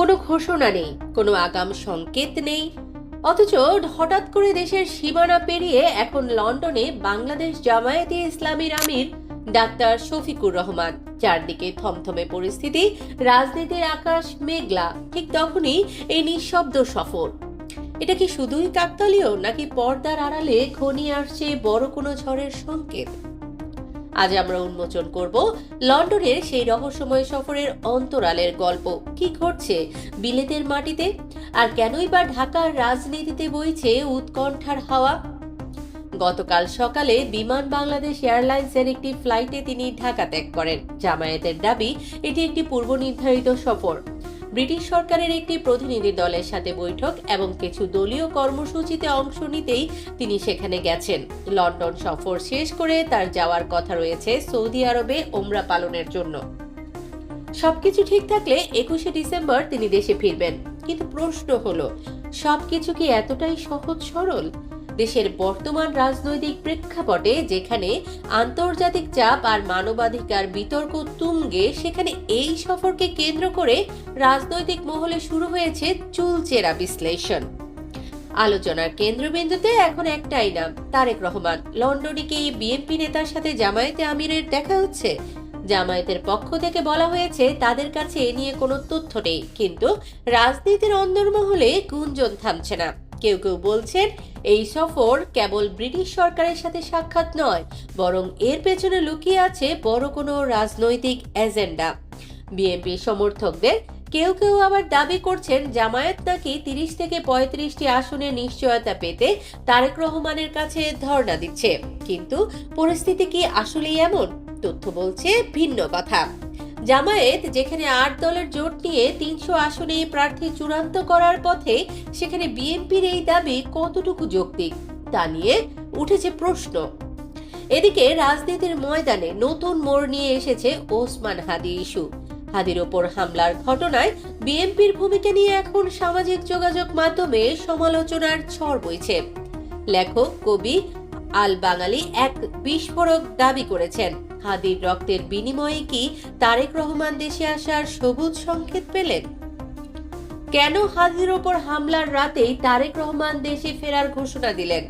কোনো ঘোষণা নেই, কোনো আগাম সংকেত নেই। অথচ হঠাৎ করে দেশের সীমানা পেরিয়ে এখন লন্ডনে বাংলাদেশ জামায়াতে ইসলামীর আমির ডাক্তার শফিকুর রহমান। চারদিকে থমথমে পরিস্থিতি, রাজনীতির আকাশ মেঘলা। ঠিক তখনই এই নিঃশব্দ সফর। এটা কি শুধুই কাকতালীয়, নাকি পর্দার আড়ালে ঘনিয়ে আসছে বড় কোনো ঝড়ের সংকেত? আজ আমরা উন্মোচন করব লন্ডনের সেই রহস্যময় সফরের অন্তরালের গল্প। কি ঘটছে বিলেতের মাটিতে, আর কেনই বা ঢাকার রাজনীতিতে বইছে উৎকণ্ঠার হাওয়া? গতকাল সকালে বিমান বাংলাদেশ এয়ারলাইন্সের একটি ফ্লাইটে তিনি ঢাকা ত্যাগ করেন। জামায়াতের দাবি এটি একটি পূর্ব নির্ধারিত সফর। ব্রিটিশ সরকারের একটি প্রতিনিধি দলের সাথে বৈঠক এবং কিছু দলীয় কর্মসূচিতে অংশ নিতেই তিনি সেখানে গেছেন। লন্ডন সফর শেষ করে তার যাওয়ার কথা রয়েছে সৌদি আরবে ওমরা পালনের জন্য। সবকিছু ঠিক থাকলে 21শে ডিসেম্বর তিনি দেশে ফিরবেন। কিন্তু প্রশ্ন হলো, সবকিছু কি এতটাই সহজ সরল? দেশের বর্তমান রাজনৈতিক প্রেক্ষাপটে যেখানে আন্তর্জাতিক চাপ আর মানবাধিকার বিতর্ক তুঙ্গে, সেখানে এই সফরকে কেন্দ্র করে রাজনৈতিক মহলে শুরু হয়েছে চুলচেরা বিশ্লেষণ। আলোচনার কেন্দ্রবিন্দুতে এখন একটাই নাম, তারেক রহমান। লন্ডনে কি বিএনপি নেতার সাথে জামায়াতে আমিরের দেখা হচ্ছে? জামায়াতের পক্ষ থেকে বলা হয়েছে তাদের কাছে এ নিয়ে কোনো তথ্য নেই, কিন্তু রাজনীতির অন্দরমহলে গুঞ্জন থামছে না। কেউ কেউ বলছেন এই সফর কেবল ব্রিটিশ সরকারের সাথে সাক্ষাৎ নয়, বরং এর পেছনে লুকিয়ে আছে বড় কোনো রাজনৈতিক এজেন্ডা। বিএনপি সমর্থকদের কেউ কেউ আবার দাবি করছেন জামায়াত নাকি 30 থেকে 35টি আসনের নিশ্চয়তা পেতে তারেক রহমানের কাছে ধর্ণা দিচ্ছে। কিন্তু পরিস্থিতি কি আসলেই এমন? তথ্য বলছে ভিন্ন কথা। জামায়াত যেখানে 8 দলের জোট নিয়ে 300 আসনে প্রার্থী চূড়ান্ত করার পথে, সেখানে বিএনপির এই দাবি কতটুকু যৌক্তিক তা নিয়ে উঠেছে প্রশ্ন। এদিকে রাজনীতির ময়দানে নতুন মোড় নিয়ে এসেছে ওসমান হাদি ইস্যু। হাদির ওপর হামলার ঘটনায় বিএনপির ভূমিকা নিয়ে এখন সামাজিক যোগাযোগ মাধ্যমে সমালোচনার ঝড় বইছে। লেখক কবি আল বাঙালি এক বিস্ফোরক দাবি করেছেন, হাদির রক্তের বিনিময়ে কি তারেক রহমান দেশে আসার সবুজ সংকেত পেলেন? কেন হাদির ওপর হামলার রাতেই তারেক রহমান দেশে ফেরার ঘোষণা দিলেন?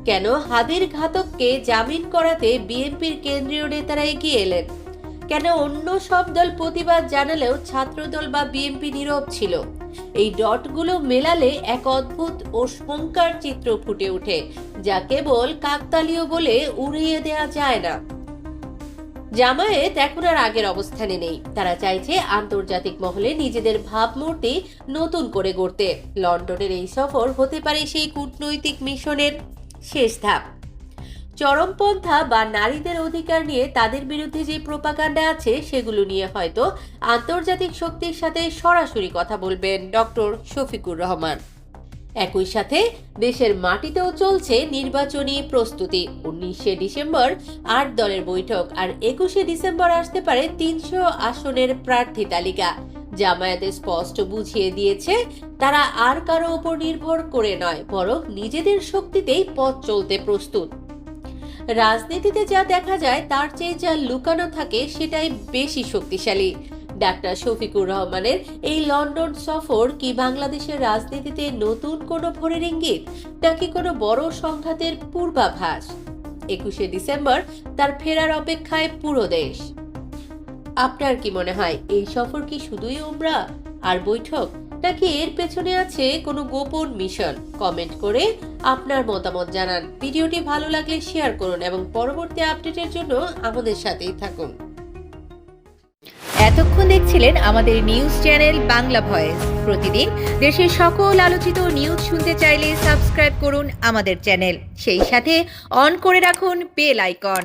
কেন হাদির ঘাতককে জামিন করাতে বিএনপির কেন্দ্রীয় নেতারা এগিয়ে এলেন? কেন অন্য সব দল প্রতিবাদ জানালেও ছাত্রদল বা বিএনপি নীরব ছিল? এই ডটগুলো মেলালে এক অদ্ভুত ও শঙ্কার চিত্র ফুটে ওঠে, যা কেবল কাকতালীয় বলে উড়িয়ে দেয়া যায় না। জামায়াত এখন আর আগের অবস্থানে নেই। তারা চাইছে আন্তর্জাতিক মহলে নিজেদের ভাবমূর্তি নতুন করে গড়তে। লন্ডনের এই সফর হতে পারে সেই কূটনৈতিক মিশনের শেষ ধাপ। চরমপন্থা বা নারীদের অধিকার নিয়ে তাদের বিরুদ্ধে যে প্রোপাগান্ডা আছে, সেগুলো নিয়ে হয়তো আন্তর্জাতিক শক্তির সাথে সরাসরি কথা বলবেন ডক্টর শফিকুর রহমান। একই সাথে দেশের মাটিতেও চলছে নির্বাচনী প্রস্তুতি। 19শে ডিসেম্বর 8 দলের বৈঠক, আর 21শে ডিসেম্বর আসতে পারে 300 আসনের প্রার্থী তালিকা। জামায়াতে স্পষ্ট বুঝিয়ে দিয়েছে তারা আর কারো উপর নির্ভর করে নয়, বরং নিজেদের শক্তিতেই পথ চলতে প্রস্তুত। রাজনীতিতে যা দেখা যায় তার চেয়ে যা লুকানো থাকে সেটাই বেশি শক্তিশালী। ডাক্তার শফিকুর রহমানের এই লন্ডন সফর কি বাংলাদেশের রাজনীতিতে নতুন কোনো ভোরের ইঙ্গিত, নাকি কোনো বড় সংঘাতের পূর্বাভাস? 21শে ডিসেম্বর তার ফেরার অপেক্ষায় পুরো দেশ। আপনার কি মনে হয় এই সফর কি শুধুই ওমরা আর বৈঠক, নাকি এর পেছনে আছে কোনো গোপন মিশন? কমেন্ট করে আপনার মতামত জানান। ভিডিওটি ভালো লাগলে শেয়ার করুন এবং পরবর্তী আপডেটের জন্য আমাদের সাথেই থাকুন। এতক্ষণ দেখছিলেন আমাদের নিউজ চ্যানেল বাংলা ভয়েস। প্রতিদিন দেশের সকল আলোচিত নিউজ শুনতে চাইলে সাবস্ক্রাইব করুন আমাদের চ্যানেল, সেই সাথে অন করে রাখুন বেল আইকন।